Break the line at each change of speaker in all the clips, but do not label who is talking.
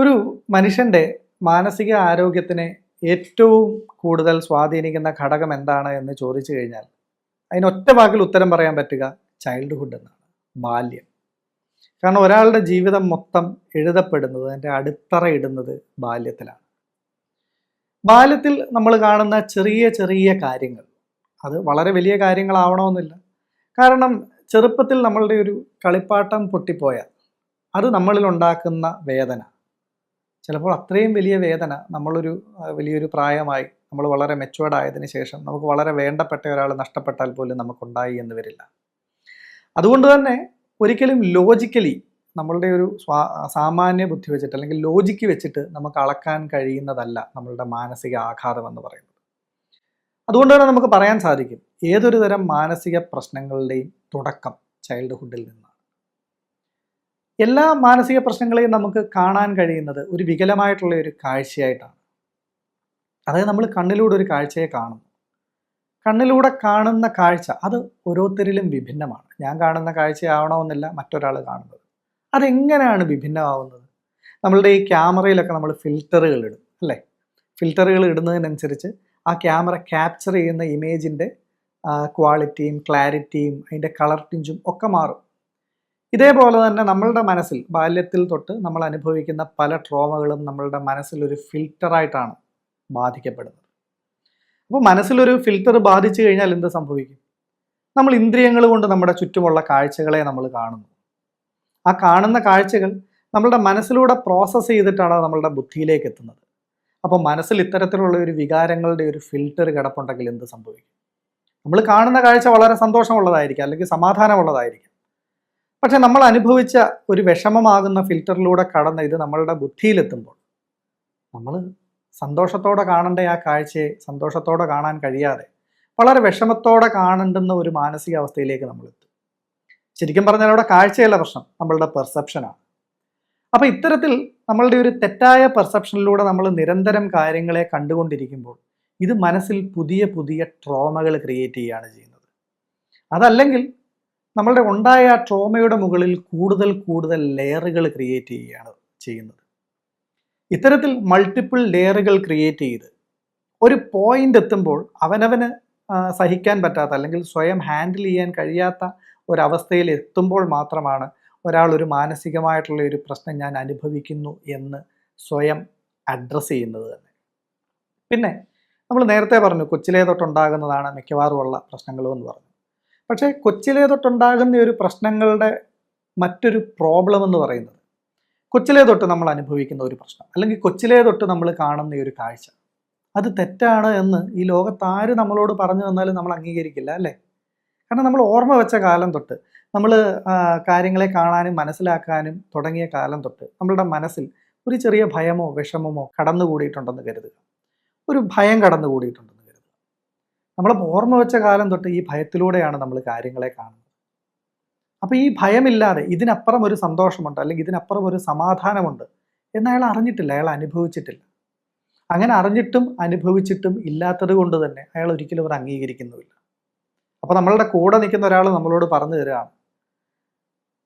ഒരു മനുഷ്യൻ്റെ മാനസിക ആരോഗ്യത്തിനെ ഏറ്റവും കൂടുതൽ സ്വാധീനിക്കുന്ന ഘടകം എന്താണ് എന്ന് ചോദിച്ചു കഴിഞ്ഞാൽ അതിന് ഒറ്റ വാക്കിൽ ഉത്തരം പറയാൻ പറ്റുക ചൈൽഡ്ഹുഡ് എന്നാണ്, ബാല്യം. കാരണം ഒരാളുടെ ജീവിതം മൊത്തം എഴുതപ്പെടുന്നത്, അതിൻ്റെ അടിത്തറ ഇടുന്നത് ബാല്യത്തിലാണ്. ബാല്യത്തിൽ നമ്മൾ കാണുന്ന ചെറിയ ചെറിയ കാര്യങ്ങൾ, അത് വളരെ വലിയ കാര്യങ്ങളാവണമെന്നില്ല. കാരണം ചെറുപ്പത്തിൽ നമ്മളുടെ ഒരു കളിപ്പാട്ടം പൊട്ടിപ്പോയാൽ അത് നമ്മളിൽ ഉണ്ടാക്കുന്ന വേദന, ചിലപ്പോൾ അത്രയും വലിയ വേദന വലിയൊരു പ്രായമായി നമ്മൾ വളരെ മെച്ചുവേർഡ് ആയതിനു ശേഷം നമുക്ക് വളരെ വേണ്ടപ്പെട്ട ഒരാൾ നഷ്ടപ്പെട്ടാൽ പോലും നമുക്കുണ്ടായി എന്ന് വരില്ല. അതുകൊണ്ട് തന്നെ ഒരിക്കലും ലോജിക്കലി നമ്മളുടെ ഒരു സാമാന്യ ബുദ്ധി വെച്ചിട്ട് അല്ലെങ്കിൽ ലോജിക്ക് വെച്ചിട്ട് നമുക്ക് അളക്കാൻ കഴിയുന്നതല്ല നമ്മളുടെ മാനസിക ആഘാതം എന്ന് പറയുന്നത്. അതുകൊണ്ട് തന്നെ നമുക്ക് പറയാൻ സാധിക്കും ഏതൊരു തരം മാനസിക പ്രശ്നങ്ങളുടെയും തുടക്കം ചൈൽഡ്ഹുഡിൽ നിന്നാണ്. എല്ലാ മാനസിക പ്രശ്നങ്ങളെയും നമുക്ക് കാണാൻ കഴിയുന്നത് ഒരു വികലമായിട്ടുള്ള ഒരു കാഴ്ചയായിട്ടാണ്. അതായത് നമ്മൾ കണ്ണിലൂടെ ഒരു കാഴ്ചയെ കാണുന്നു. കണ്ണിലൂടെ കാണുന്ന കാഴ്ച അത് ഓരോരുത്തരിലും വിഭിന്നമാണ്. ഞാൻ കാണുന്ന കാഴ്ചയാവണമെന്നില്ല മറ്റൊരാൾ കാണുന്നത്. അതെങ്ങനെയാണ് വിഭിന്നമാവുന്നത്? നമ്മളുടെ ഈ ക്യാമറയിലൊക്കെ നമ്മൾ ഫിൽറ്ററുകൾ ഇടും അല്ലേ? ഫിൽറ്ററുകൾ ഇടുന്നതിനനുസരിച്ച് ആ ക്യാമറ ക്യാപ്ചർ ചെയ്യുന്ന ഇമേജിൻ്റെ ക്വാളിറ്റിയും ക്ലാരിറ്റിയും അതിൻ്റെ കളർ ടിഞ്ചും ഒക്കെ മാറും. ഇതേപോലെ തന്നെ നമ്മളുടെ മനസ്സിൽ ബാല്യത്തിൽ തൊട്ട് നമ്മൾ അനുഭവിക്കുന്ന പല ട്രോമകളും നമ്മളുടെ മനസ്സിൽ ഒരു ഫിൽറ്ററായിട്ടാണ് ബാധിക്കപ്പെടുന്നത്. അപ്പോൾ മനസ്സിലൊരു ഫിൽറ്റർ ബാധിച്ചു കഴിഞ്ഞാൽ എന്ത് സംഭവിക്കും? നമ്മൾ ഇന്ദ്രിയങ്ങൾ കൊണ്ട് നമ്മുടെ ചുറ്റുമുള്ള കാഴ്ചകളെ നമ്മൾ കാണുന്നു. ആ കാണുന്ന കാഴ്ചകൾ നമ്മളുടെ മനസ്സിലൂടെ പ്രോസസ്സ് ചെയ്തിട്ടാണ് നമ്മളുടെ ബുദ്ധിയിലേക്ക് എത്തുന്നത്. അപ്പോൾ മനസ്സിൽ ഇത്തരത്തിലുള്ള ഒരു വികാരങ്ങളുടെ ഒരു ഫിൽറ്റർ കിടപ്പുണ്ടെങ്കിൽ എന്ത് സംഭവിക്കും? നമ്മൾ കാണുന്ന കാഴ്ച വളരെ സന്തോഷമുള്ളതായിരിക്കും, അല്ലെങ്കിൽ സമാധാനമുള്ളതായിരിക്കും. പക്ഷെ നമ്മൾ അനുഭവിച്ച ഒരു വിഷമമാകുന്ന ഫിൽറ്ററിലൂടെ കടന്ന് ഇത് നമ്മളുടെ ബുദ്ധിയിലെത്തുമ്പോൾ നമ്മൾ സന്തോഷത്തോടെ കാണേണ്ട ആ കാഴ്ചയെ സന്തോഷത്തോടെ കാണാൻ കഴിയാതെ വളരെ വിഷമത്തോടെ കാണേണ്ടുന്ന ഒരു മാനസികാവസ്ഥയിലേക്ക് നമ്മൾ എത്തും. ശരിക്കും പറഞ്ഞാൽ അവിടെ കാഴ്ചയല്ല പ്രശ്നം, നമ്മളുടെ പെർസെപ്ഷനാണ്. അപ്പോൾ ഇത്തരത്തിൽ നമ്മളുടെ ഒരു തെറ്റായ പെർസെപ്ഷനിലൂടെ നമ്മൾ നിരന്തരം കാര്യങ്ങളെ കണ്ടുകൊണ്ടിരിക്കുമ്പോൾ ഇത് മനസ്സിൽ പുതിയ പുതിയ ട്രോമകൾ ക്രിയേറ്റ് ചെയ്യുകയാണ് ചെയ്യുന്നത്. അതല്ലെങ്കിൽ നമ്മളുടെ ഉണ്ടായ ആ ട്രോമയുടെ മുകളിൽ കൂടുതൽ കൂടുതൽ ലെയറുകൾ ക്രിയേറ്റ് ചെയ്യുകയാണ് ചെയ്യുന്നത്. ഇത്തരത്തിൽ മൾട്ടിപ്പിൾ ലെയറുകൾ ക്രിയേറ്റ് ചെയ്ത് ഒരു പോയിന്റ് എത്തുമ്പോൾ അവനവന് സഹിക്കാൻ പറ്റാത്ത അല്ലെങ്കിൽ സ്വയം ഹാൻഡിൽ ചെയ്യാൻ കഴിയാത്ത ഒരവസ്ഥയിൽ എത്തുമ്പോൾ മാത്രമാണ് ഒരാൾ ഒരു മാനസികമായിട്ടുള്ള ഒരു പ്രശ്നം ഞാൻ അനുഭവിക്കുന്നു എന്ന് സ്വയം അഡ്രസ്സ് ചെയ്യുന്നത് തന്നെ. പിന്നെ നമ്മൾ നേരത്തെ പറഞ്ഞു കൊച്ചിലേ തൊട്ടുണ്ടാകുന്നതാണ് മിക്കവാറും ഉള്ള പ്രശ്നങ്ങളെന്ന് പറഞ്ഞു. പക്ഷേ കൊച്ചിലേ തൊട്ടുണ്ടാകുന്ന ഒരു പ്രശ്നങ്ങളുടെ മറ്റൊരു പ്രോബ്ലം എന്ന് പറയുന്നത് കൊച്ചിലേ തൊട്ട് നമ്മൾ അനുഭവിക്കുന്ന ഒരു പ്രശ്നം അല്ലെങ്കിൽ കൊച്ചിലേ തൊട്ട് നമ്മൾ കാണുന്ന ഒരു കാഴ്ച അത് തെറ്റാണ് എന്ന് ഈ ലോകത്താര് നമ്മളോട് പറഞ്ഞു തന്നാലും നമ്മൾ അംഗീകരിക്കില്ല അല്ലേ? കാരണം നമ്മൾ ഓർമ്മ വെച്ച കാലം തൊട്ട് നമ്മൾ കാര്യങ്ങളെ കാണാനും മനസ്സിലാക്കാനും തുടങ്ങിയ കാലം തൊട്ട് നമ്മളുടെ മനസ്സിൽ ഒരു ചെറിയ ഭയമോ വിഷമമോ കടന്നുകൂടിയിട്ടുണ്ടെന്ന് കരുതുക. ഒരു ഭയം കടന്നുകൂടിയിട്ടുണ്ടെന്ന് കരുതുക. നമ്മൾ ഓർമ്മ വെച്ച കാലം തൊട്ട് ഈ ഭയത്തിലൂടെയാണ് നമ്മൾ കാര്യങ്ങളെ കാണുന്നത്. അപ്പോൾ ഈ ഭയമില്ലാതെ ഇതിനപ്പുറം ഒരു സന്തോഷമുണ്ട് അല്ലെങ്കിൽ ഇതിനപ്പുറം ഒരു സമാധാനമുണ്ട് എന്ന് അയാൾ അറിഞ്ഞിട്ടില്ല, അയാൾ അനുഭവിച്ചിട്ടില്ല. അങ്ങനെ അറിഞ്ഞിട്ടും അനുഭവിച്ചിട്ടും ഇല്ലാത്തത് കൊണ്ട് തന്നെ അയാൾ ഒരിക്കലും അത് അംഗീകരിക്കുന്നുമില്ല. അപ്പോൾ നമ്മളുടെ കൂടെ നിൽക്കുന്ന ഒരാൾ നമ്മളോട് പറഞ്ഞു തരികയാണ്,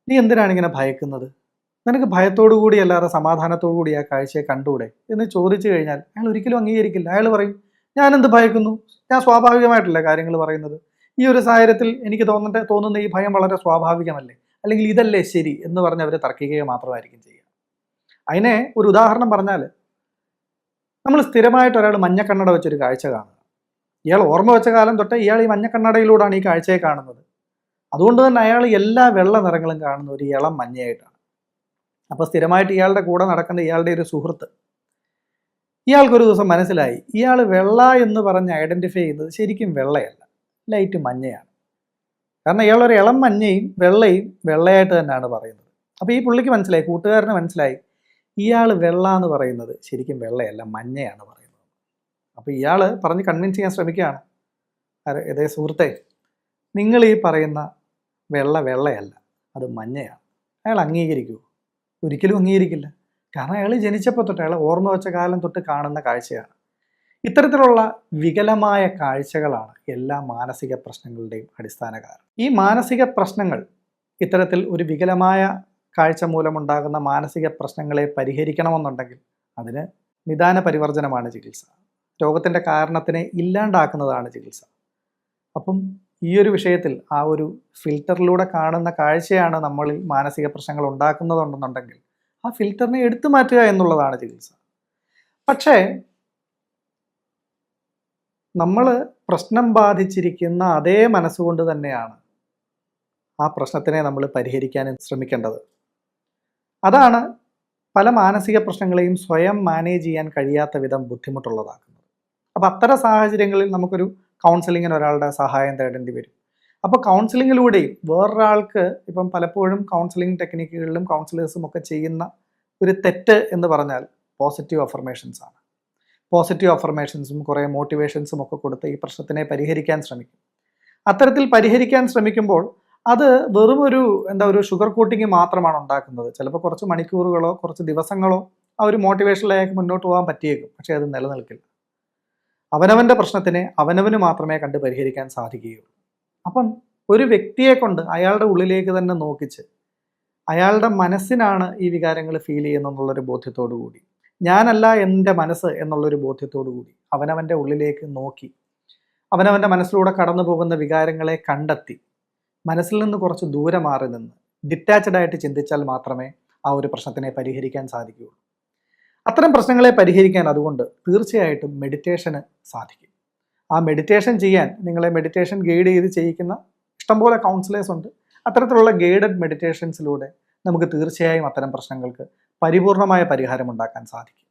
നീ എന്തിനാണ് ഇങ്ങനെ ഭയക്കുന്നത്? നിനക്ക് ഭയത്തോടു കൂടി അല്ലാതെ സമാധാനത്തോടു കൂടി ആ കാഴ്ചയെ കണ്ടുകൂടെ എന്ന് ചോദിച്ചു കഴിഞ്ഞാൽ അയാൾ ഒരിക്കലും അംഗീകരിക്കില്ല. അയാൾ പറയും, ഞാനെന്ത് ഭയക്കുന്നു, ഞാൻ സ്വാഭാവികമായിട്ടല്ലേ കാര്യങ്ങൾ പറയുന്നത്, ഈ ഒരു സാഹചര്യത്തിൽ എനിക്ക് തോന്നുന്ന ഈ ഭയം വളരെ സ്വാഭാവികമല്ലേ, അല്ലെങ്കിൽ ഇതല്ലേ ശരി എന്ന് പറഞ്ഞ് അവർ തർക്കിക്കുക മാത്രമായിരിക്കും ചെയ്യുക. അതിനെ ഒരു ഉദാഹരണം പറഞ്ഞാൽ, നമ്മൾ സ്ഥിരമായിട്ട് ഒരാൾ മഞ്ഞക്കണ്ണട വെച്ചൊരു കാഴ്ച കാണുക. ഇയാൾ ഓർമ്മ വെച്ച കാലം തൊട്ട് ഇയാൾ ഈ മഞ്ഞക്കണ്ണടയിലൂടെയാണ് ഈ കാഴ്ചയെ കാണുന്നത്. അതുകൊണ്ട് തന്നെ അയാൾ എല്ലാ വെള്ള നിറങ്ങളും കാണുന്ന ഒരു ഇളം മഞ്ഞയായിട്ടാണ്. അപ്പോൾ സ്ഥിരമായിട്ട് ഇയാളുടെ കൂടെ നടക്കുന്ന ഇയാളുടെ ഒരു സുഹൃത്ത്, ഇയാൾക്കൊരു ദിവസം മനസ്സിലായി ഇയാൾ വെള്ള എന്ന് പറഞ്ഞ് ഐഡൻറ്റിഫൈ ചെയ്യുന്നത് ശരിക്കും വെള്ളയല്ല, ലൈറ്റ് മഞ്ഞയാണ്. കാരണം ഇയാളൊരു ഇളം മഞ്ഞയും വെള്ളയും വെള്ളയായിട്ട് തന്നെയാണ് പറയുന്നത്. അപ്പോൾ ഈ പുള്ളിക്ക് മനസ്സിലായി, കൂട്ടുകാരന് മനസ്സിലായി, ഇയാൾ വെള്ള എന്ന് പറയുന്നത് ശരിക്കും വെള്ളയല്ല മഞ്ഞയാണ് പറയുന്നത്. അപ്പോൾ ഇയാൾ പറഞ്ഞ് കൺവിൻസ് ചെയ്യാൻ ശ്രമിക്കുകയാണ്, അതേ സുഹൃത്തെ, നിങ്ങൾ ഈ പറയുന്ന വെള്ളയല്ല, അത് മഞ്ഞയാണ്. അയാൾ അംഗീകരിക്കുമോ? ഒരിക്കലും അംഗീകരിക്കില്ല. കാരണം അയാൾ ജനിച്ചപ്പോൾ തൊട്ട് അയാൾ ഓർമ്മ വെച്ച കാലം തൊട്ട് കാണുന്ന കാഴ്ചയാണ്. ഇത്തരത്തിലുള്ള വികലമായ കാഴ്ചകളാണ് എല്ലാ മാനസിക പ്രശ്നങ്ങളുടെയും അടിസ്ഥാന കാരണം. ഈ മാനസിക പ്രശ്നങ്ങൾ ഇത്തരത്തിൽ ഒരു വികലമായ കാഴ്ച മൂലമുണ്ടാകുന്ന മാനസിക പ്രശ്നങ്ങളെ പരിഹരിക്കണമെന്നുണ്ടെങ്കിൽ അതിന് നിദാന പരിവർജനമാണ് ചികിത്സ. രോഗത്തിൻ്റെ കാരണത്തിനെ ഇല്ലാണ്ടാക്കുന്നതാണ് ചികിത്സ. അപ്പം ഈ ഒരു വിഷയത്തിൽ ആ ഒരു ഫിൽറ്ററിലൂടെ കാണുന്ന കാഴ്ചയാണ് നമ്മളിൽ മാനസിക പ്രശ്നങ്ങൾ ഉണ്ടാക്കുന്നതുണ്ടെന്നുണ്ടെങ്കിൽ ആ ഫിൽറ്ററിനെ എടുത്തു മാറ്റുക എന്നുള്ളതാണ് ചികിത്സ. പക്ഷേ നമ്മൾ പ്രശ്നം ബാധിച്ചിരിക്കുന്ന അതേ മനസ്സുകൊണ്ട് തന്നെയാണ് ആ പ്രശ്നത്തിനെ നമ്മൾ പരിഹരിക്കാൻ ശ്രമിക്കേണ്ടത്. അതാണ് പല മാനസിക പ്രശ്നങ്ങളെയും സ്വയം മാനേജ് ചെയ്യാൻ കഴിയാത്ത വിധം ബുദ്ധിമുട്ടുള്ളതാക്കുന്നത്. അപ്പോൾ അത്തരം സാഹചര്യങ്ങളിൽ നമുക്കൊരു കൗൺസിലിങ്ങിന് ഒരാളുടെ സഹായം തേടേണ്ടി വരും. അപ്പോൾ കൗൺസിലിങ്ങിലൂടെയും വേറൊരാൾക്ക് ഇപ്പം പലപ്പോഴും കൗൺസിലിംഗ് ടെക്നിക്കുകളിലും കൗൺസിലേഴ്സും ഒക്കെ ചെയ്യുന്ന ഒരു തെറ്റ് എന്ന് പറഞ്ഞാൽ പോസിറ്റീവ് അഫർമേഷൻസ് ആണ്. പോസിറ്റീവ് അഫർമേഷൻസും കുറേ മോട്ടിവേഷൻസും ഒക്കെ കൊടുത്ത് ഈ പ്രശ്നത്തിനെ പരിഹരിക്കാൻ ശ്രമിക്കും. അത്തരത്തിൽ പരിഹരിക്കാൻ ശ്രമിക്കുമ്പോൾ അത് വെറും ഒരു ഷുഗർ കോട്ടിങ് മാത്രമാണ് ഉണ്ടാക്കുന്നത്. ചിലപ്പോൾ കുറച്ച് മണിക്കൂറുകളോ കുറച്ച് ദിവസങ്ങളോ ആ ഒരു മോട്ടിവേഷനിലേക്ക് മുന്നോട്ട് പോകാൻ പറ്റിയേക്കും. പക്ഷേ അത് നിലനിൽക്കില്ല. അവനവൻ്റെ പ്രശ്നത്തിനെ അവനവന് മാത്രമേ കണ്ട് പരിഹരിക്കാൻ സാധിക്കുകയുള്ളൂ. അപ്പം ഒരു വ്യക്തിയെ കൊണ്ട് അയാളുടെ ഉള്ളിലേക്ക് തന്നെ നോക്കിച്ച് അയാളുടെ മനസ്സിനാണ് ഈ വികാരങ്ങൾ ഫീൽ ചെയ്യുന്നതെന്നുള്ളൊരു ബോധ്യത്തോടു കൂടി, ഞാനല്ല എൻ്റെ മനസ്സ് എന്നുള്ളൊരു ബോധ്യത്തോടു കൂടി അവനവൻ്റെ ഉള്ളിലേക്ക് നോക്കി അവനവൻ്റെ മനസ്സിലൂടെ കടന്നു പോകുന്ന വികാരങ്ങളെ കണ്ടെത്തി മനസ്സിൽ നിന്ന് കുറച്ച് ദൂരെ മാറി നിന്ന് ഡിറ്റാച്ച്ഡ് ആയിട്ട് ചിന്തിച്ചാൽ മാത്രമേ ആ ഒരു പ്രശ്നത്തിനെ പരിഹരിക്കാൻ സാധിക്കുകയുള്ളൂ. അത്തരം പ്രശ്നങ്ങളെ പരിഹരിക്കാൻ അതുകൊണ്ട് തീർച്ചയായിട്ടും മെഡിറ്റേഷന് സാധിക്കും. ആ മെഡിറ്റേഷൻ ചെയ്യാൻ നിങ്ങളെ മെഡിറ്റേഷൻ ഗൈഡ് ചെയ്ത് ചെയ്യിക്കുന്ന ഇഷ്ടംപോലെ കൗൺസിലേഴ്സ് ഉണ്ട്. അത്തരത്തിലുള്ള ഗൈഡഡ് മെഡിറ്റേഷൻസിലൂടെ നമുക്ക് തീർച്ചയായും അത്തരം പ്രശ്നങ്ങൾക്ക് പരിപൂർണമായ പരിഹാരം ഉണ്ടാക്കാൻ സാധിക്കും.